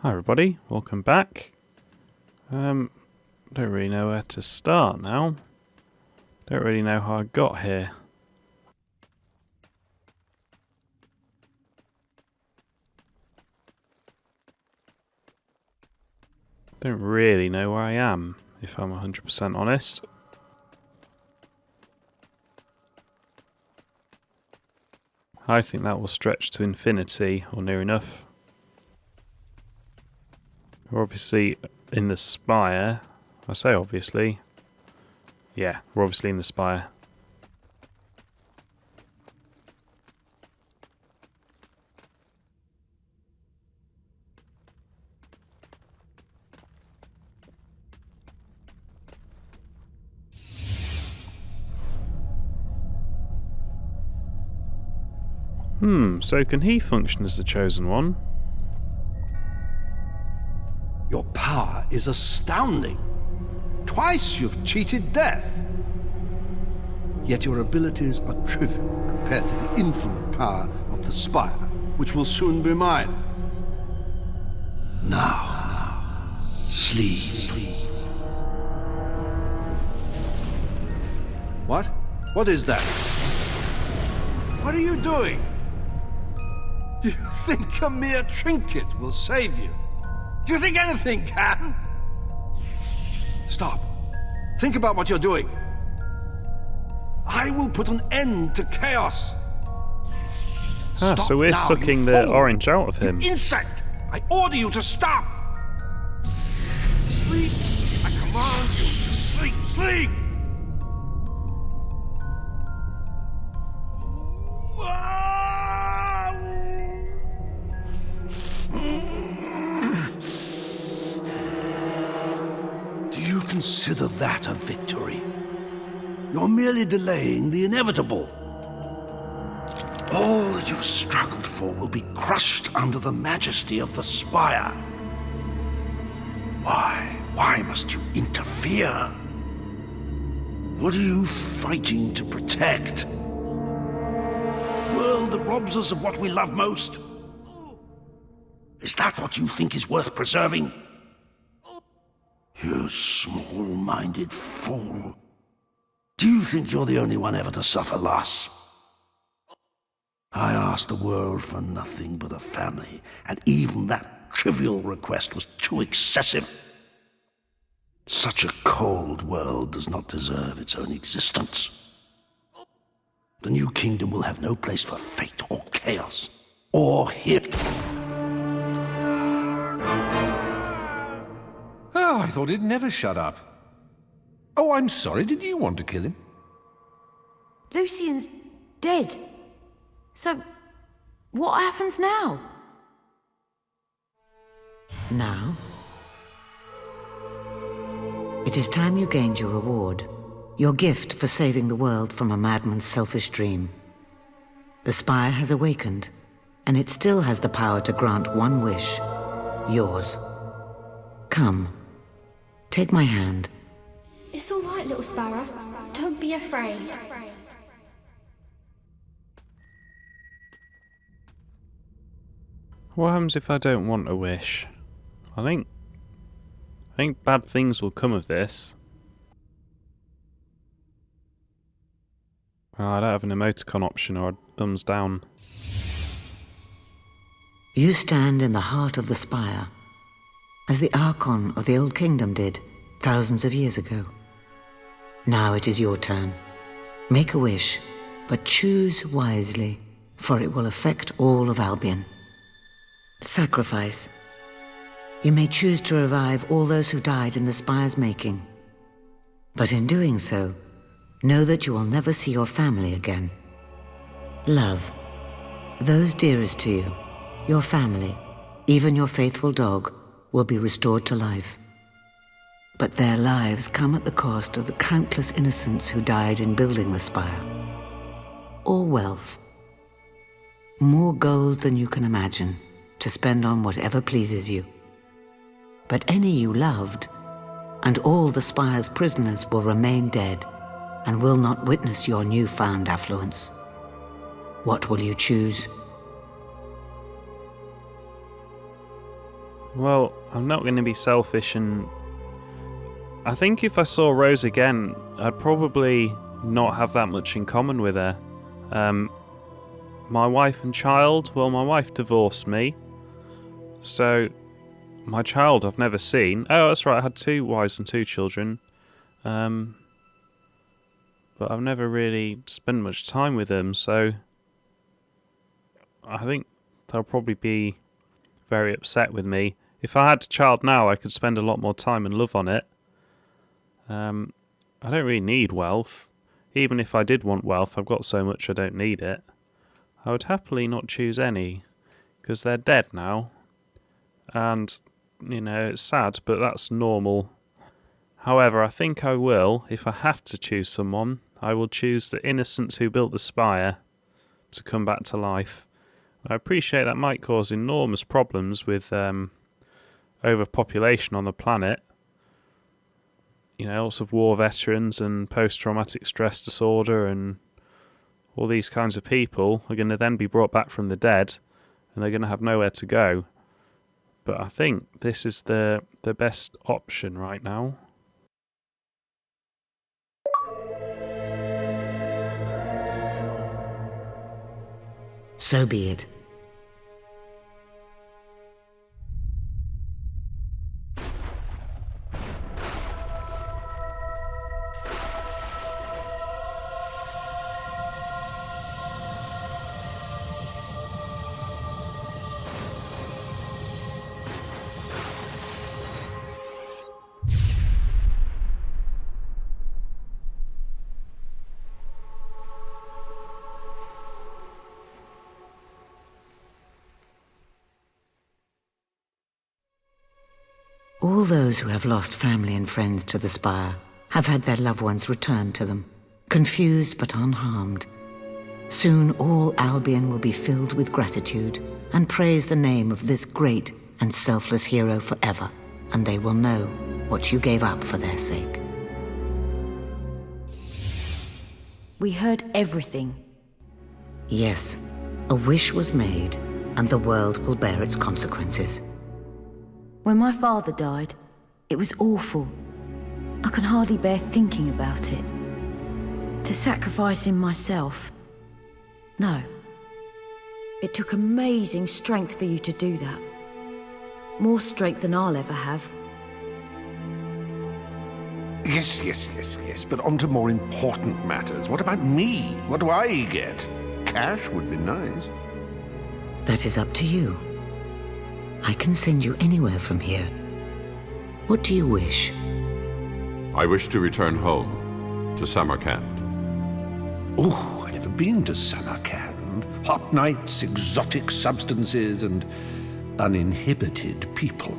Hi everybody, welcome back. Don't really know where to start now. Don't really know how I got here. Don't really know where I am, if I'm 100% honest. I think that will stretch to infinity, or near enough. We're obviously in the spire. I say obviously. Yeah, we're obviously in the spire. So can he function as the Chosen One? Your power is astounding. Twice you've cheated death. Yet your abilities are trivial compared to the infinite power of the Spire, which will soon be mine. Now, sleep. What? What is that? What are you doing? Do you think a mere trinket will save you? Do you think anything can? Stop. Think about what you're doing. I will put an end to chaos. Stop so we're now, sucking the orange out of him. You insect! I order you to stop! Sleep! I command you! Sleep! Sleep! Do you consider that a victory? You're merely delaying the inevitable. All that you've struggled for will be crushed under the majesty of the Spire. Why? Why must you interfere? What are you fighting to protect? The world that robs us of what we love most? Is that what you think is worth preserving? You small-minded fool. Do you think you're the only one ever to suffer loss? I asked the world for nothing but a family, and even that trivial request was too excessive. Such a cold world does not deserve its own existence. The new kingdom will have no place for fate or chaos, or him. Oh, I thought he'd never shut up. Oh, I'm sorry. Did you want to kill him? Lucian's dead. So, what happens now? Now? It is time you gained your reward. Your gift for saving the world from a madman's selfish dream. The Spire has awakened, and it still has the power to grant one wish. Yours. Come. Take my hand. It's all right, little sparrow. Don't be afraid. What happens if I don't want a wish? I think bad things will come of this. Oh, I don't have an emoticon option or a thumbs down. You stand in the heart of the Spire, as the Archon of the Old Kingdom did thousands of years ago. Now it is your turn. Make a wish, but choose wisely, for it will affect all of Albion. Sacrifice. You may choose to revive all those who died in the Spire's making. But in doing so, know that you will never see your family again. Love. Those dearest to you, your family, even your faithful dog, will be restored to life. But their lives come at the cost of the countless innocents who died in building the Spire. Or wealth. More gold than you can imagine, to spend on whatever pleases you. But any you loved, and all the Spire's prisoners will remain dead, and will not witness your newfound affluence. What will you choose? Well, I'm not going to be selfish, and I think if I saw Rose again, I'd probably not have that much in common with her. My wife and child, well, my wife divorced me, so my child I've never seen. Oh, that's right, I had 2 wives and 2 children, but I've never really spent much time with them, so I think they'll probably be very upset with me. If I had a child now, I could spend a lot more time and love on it. I don't really need wealth. Even if I did want wealth, I've got so much I don't need it. I would happily not choose any, because they're dead now. And, it's sad, but that's normal. However, I think I will, if I have to choose someone, I will choose the innocents who built the spire to come back to life. I appreciate that might cause enormous problems with overpopulation on the planet. Lots of war veterans and post-traumatic stress disorder and all these kinds of people are going to then be brought back from the dead and they're going to have nowhere to go. But I think this is the best option right now. So be it. All those who have lost family and friends to the spire have had their loved ones returned to them, confused but unharmed. Soon all Albion will be filled with gratitude and praise the name of this great and selfless hero forever, and they will know what you gave up for their sake. We heard everything. Yes, a wish was made, and the world will bear its consequences. When my father died, it was awful. I can hardly bear thinking about it. To sacrifice him myself. No. It took amazing strength for you to do that. More strength than I'll ever have. Yes, but on to more important matters. What about me? What do I get? Cash would be nice. That is up to you. I can send you anywhere from here. What do you wish? I wish to return home, to Samarkand. Oh, I've never been to Samarkand. Hot nights, exotic substances, and uninhibited people.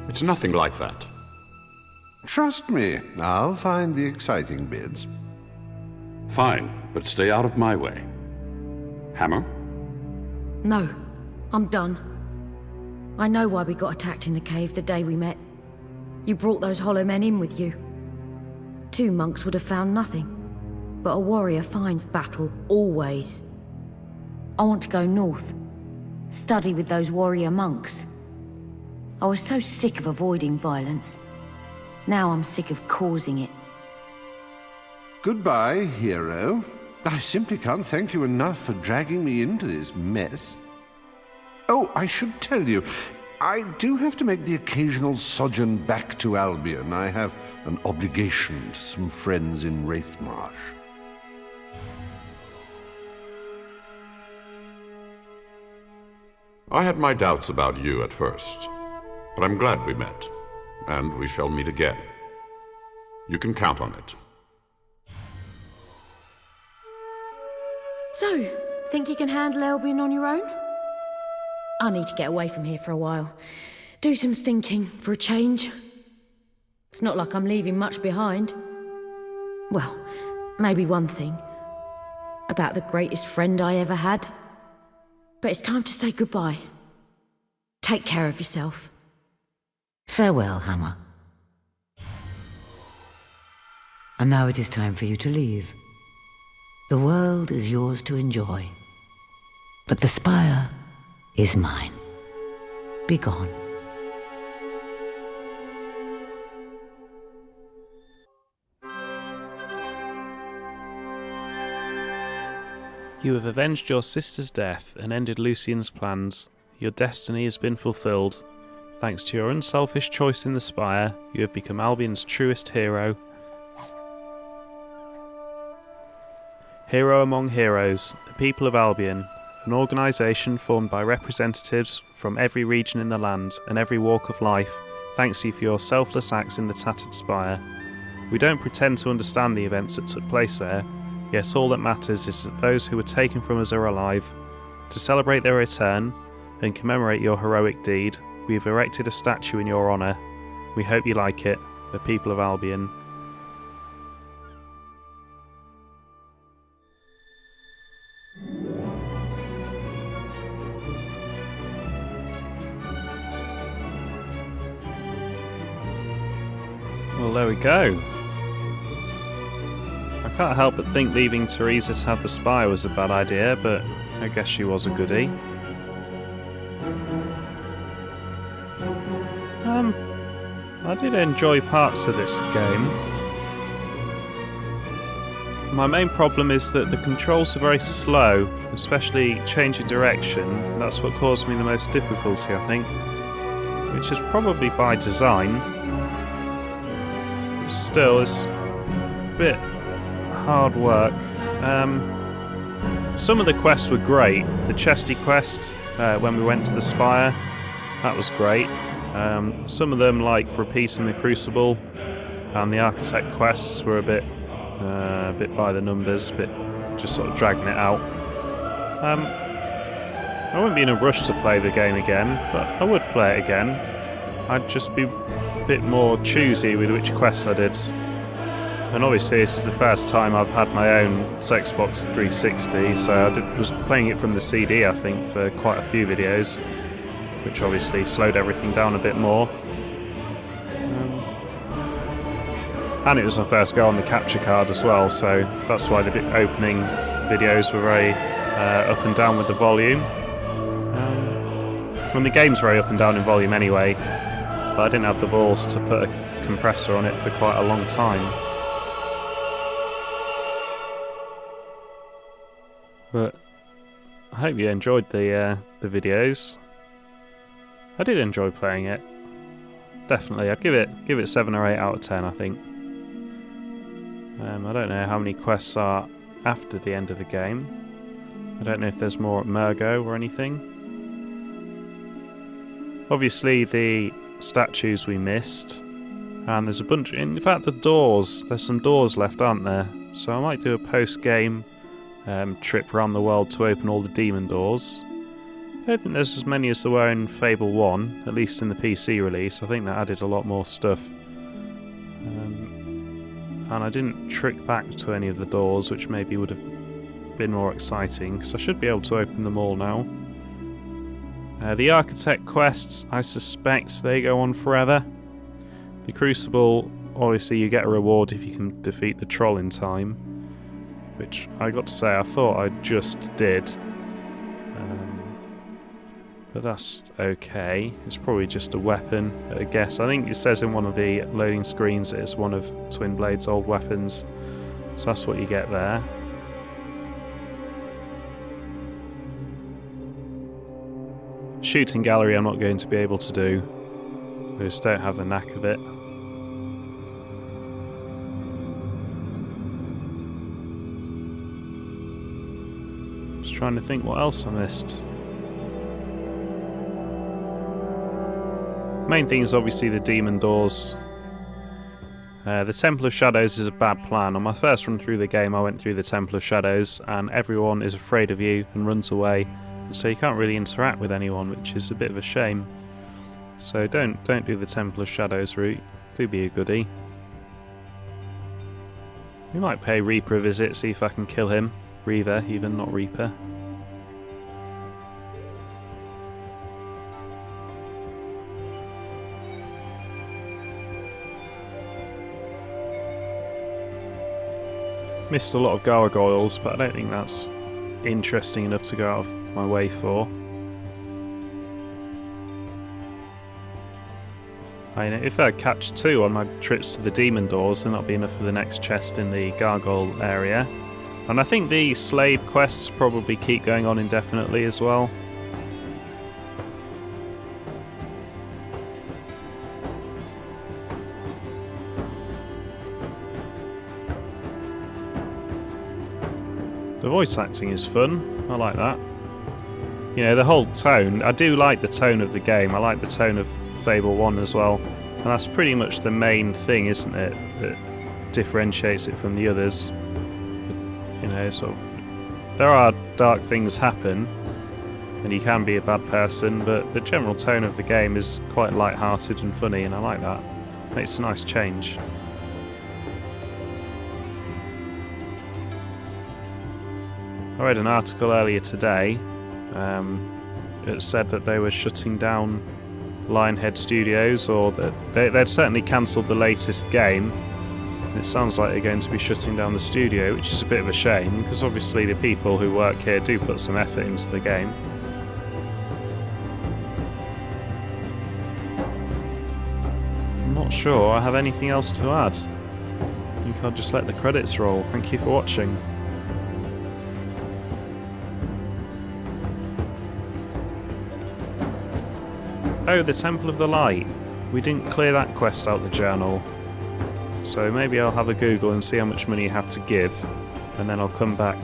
It's nothing like that. Trust me, I'll find the exciting bits. Fine, but stay out of my way. Hammer? No, I'm done. I know why we got attacked in the cave the day we met. You brought those hollow men in with you. 2 monks would have found nothing, but a warrior finds battle, always. I want to go north, study with those warrior monks. I was so sick of avoiding violence. Now I'm sick of causing it. Goodbye, hero. I simply can't thank you enough for dragging me into this mess. Oh, I should tell you, I do have to make the occasional sojourn back to Albion. I have an obligation to some friends in Wraithmarsh. I had my doubts about you at first, but I'm glad we met, and we shall meet again. You can count on it. So, think you can handle Albion on your own? I need to get away from here for a while. Do some thinking for a change. It's not like I'm leaving much behind. Well, maybe one thing. About the greatest friend I ever had. But it's time to say goodbye. Take care of yourself. Farewell, Hammer. And now it is time for you to leave. The world is yours to enjoy. But the spire is mine. be gone. You have avenged your sister's death and ended Lucien's plans. Your destiny has been fulfilled. Thanks to your unselfish choice in the Spire, you have become Albion's truest hero. Hero among heroes, the people of Albion, an organisation formed by representatives from every region in the land and every walk of life, thanks you for your selfless acts in the Tattered Spire. We don't pretend to understand the events that took place there, yet all that matters is that those who were taken from us are alive. To celebrate their return and commemorate your heroic deed, we have erected a statue in your honour. We hope you like it, the people of Albion. Well, there we go. I can't help but think leaving Teresa to have the spire was a bad idea, but I guess she was a goodie. I did enjoy parts of this game. My main problem is that the controls are very slow, especially changing direction. That's what caused me the most difficulty, I think, which is probably by design. But still, it's a bit hard work. Some of the quests were great. The chesty quest, when we went to the Spire, that was great. Some of them, like repeating the Crucible and the Architect quests, were a bit by the numbers, just sort of dragging it out. I wouldn't be in a rush to play the game again, but I would play it again. I'd just be a bit more choosy with which quests I did. And obviously this is the first time I've had my own Xbox 360, so I was playing it from the CD, I think, for quite a few videos, which obviously slowed everything down a bit more. And it was my first go on the capture card as well, so that's why the opening videos were very up and down with the volume. The game's very up and down in volume anyway, but I didn't have the balls to put a compressor on it for quite a long time. But I hope you enjoyed the videos. I did enjoy playing it. Definitely, I'd give it 7 or 8 out of 10, I think. I don't know how many quests are after the end of the game. I don't know if there's more at Murgo or anything. Obviously the statues we missed, and there's a bunch, in fact the doors, there's some doors left, aren't there? So I might do a post-game trip around the world to open all the demon doors. I don't think there's as many as there were in Fable 1, at least in the PC release. I think that added a lot more stuff. And I didn't trick back to any of the doors, which maybe would have been more exciting, so I should be able to open them all now. The Architect quests, I suspect they go on forever. The Crucible, obviously you get a reward if you can defeat the troll in time, which I got to say I thought I just did. But that's okay. It's probably just a weapon, I guess. I think it says in one of the loading screens that it's one of Twin Blade's old weapons. So that's what you get there. Shooting gallery I'm not going to be able to do. I just don't have the knack of it. Just trying to think what else I missed. Main thing is obviously the demon doors. The Temple of Shadows is a bad plan. On my first run through the game I went through the Temple of Shadows and everyone is afraid of you and runs away, so you can't really interact with anyone, which is a bit of a shame. So don't do the Temple of Shadows route. Do be a goodie. We might pay Reaper a visit, see if I can kill him. Reaver even, not Reaper. Missed a lot of gargoyles, but I don't think that's interesting enough to go out of my way for. I mean, if I catch 2 on my trips to the demon doors, then that'll be enough for the next chest in the gargoyle area. And I think the slave quests probably keep going on indefinitely as well. The voice acting is fun, I like that. You know, the whole tone, I do like the tone of the game, I like the tone of Fable 1 as well. And that's pretty much the main thing, isn't it, that differentiates it from the others. You know, sort of, there are dark things happen, and you can be a bad person, but the general tone of the game is quite light-hearted and funny, and I like that. Makes a nice change. I read an article earlier today. It said that they were shutting down Lionhead Studios, or that they'd certainly cancelled the latest game. It sounds like they're going to be shutting down the studio, which is a bit of a shame, because obviously the people who work here do put some effort into the game. I'm not sure I have anything else to add. I think I'll just let the credits roll. Thank you for watching. Oh, the Temple of the Light. We didn't clear that quest out the journal. So maybe I'll have a Google and see how much money you have to give, and then I'll come back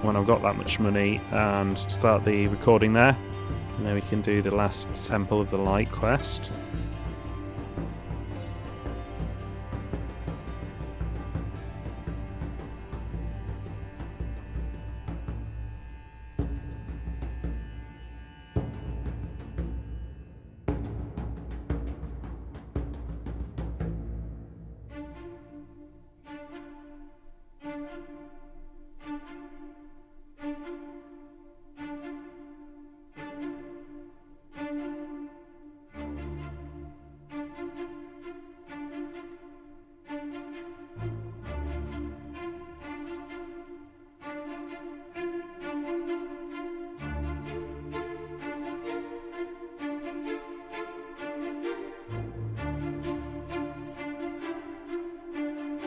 when I've got that much money and start the recording there. And then we can do the last Temple of the Light quest.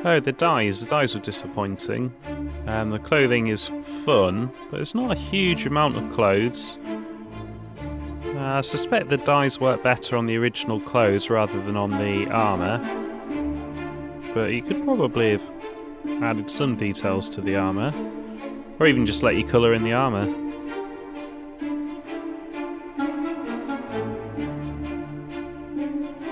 Oh, the dyes. The dyes were disappointing. The clothing is fun, but it's not a huge amount of clothes. I suspect the dyes work better on the original clothes rather than on the armour. But you could probably have added some details to the armour. Or even just let you colour in the armour.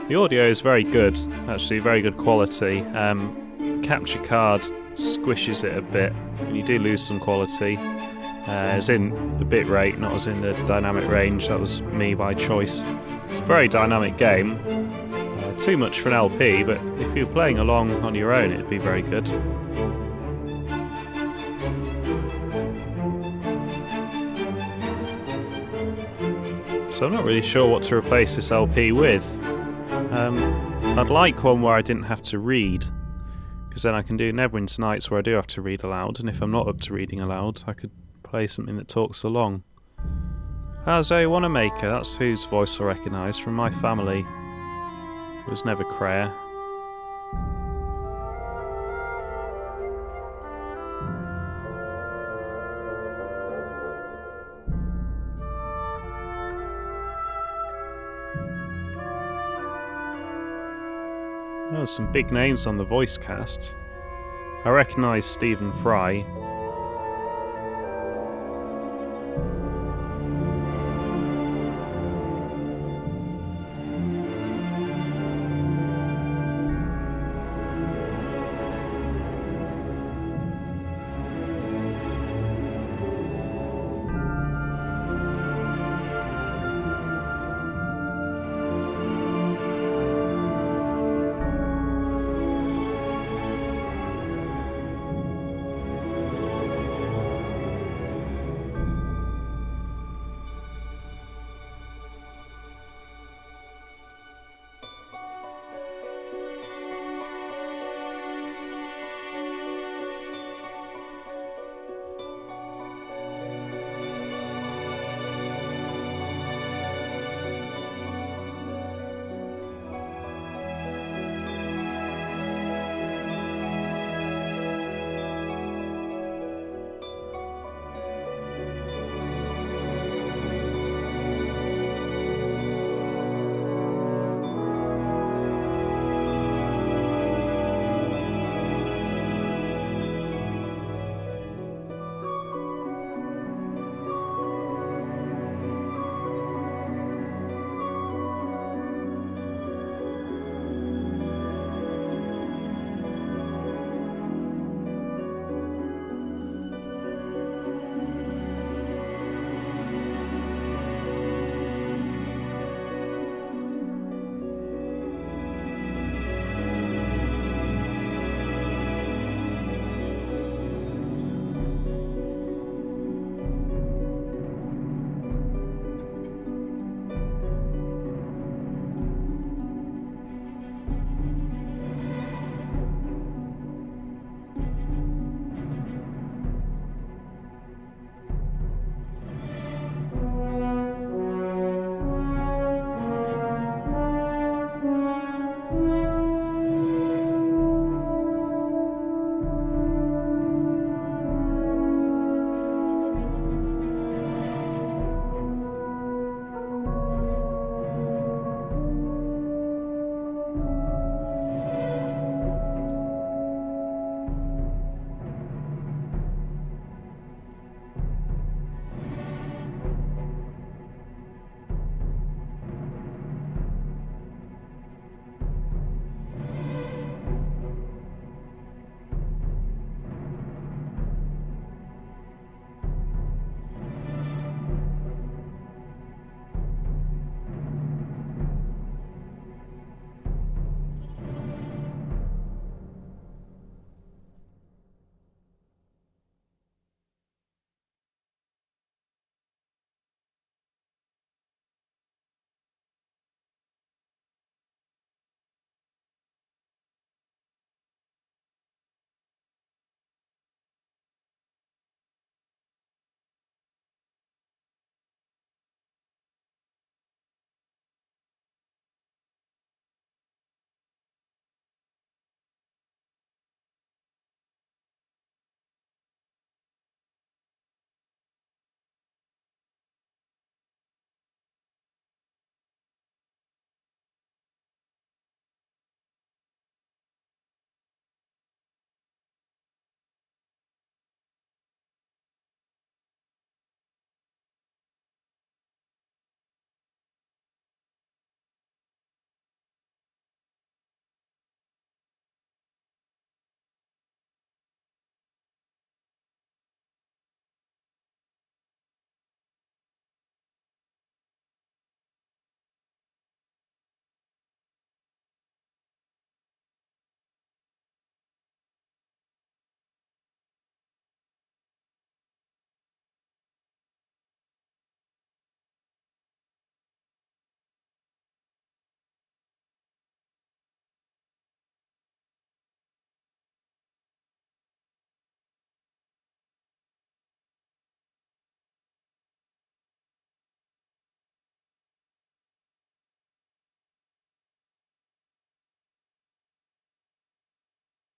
The audio is very good, actually very good quality. The capture card squishes it a bit, and you do lose some quality. As in the bit rate, not as in the dynamic range. That was me by choice. It's a very dynamic game. Too much for an LP, but if you're playing along on your own, it'd be very good. So I'm not really sure what to replace this LP with. I'd like one where I didn't have to read, because then I can do Neverwinter Nights where I do have to read aloud, and if I'm not up to reading aloud, I could play something that talks along. Zoe Wanamaker, that's whose voice I recognise from My Family. It was never Claire. There's some big names on the voice cast. I recognise Stephen Fry.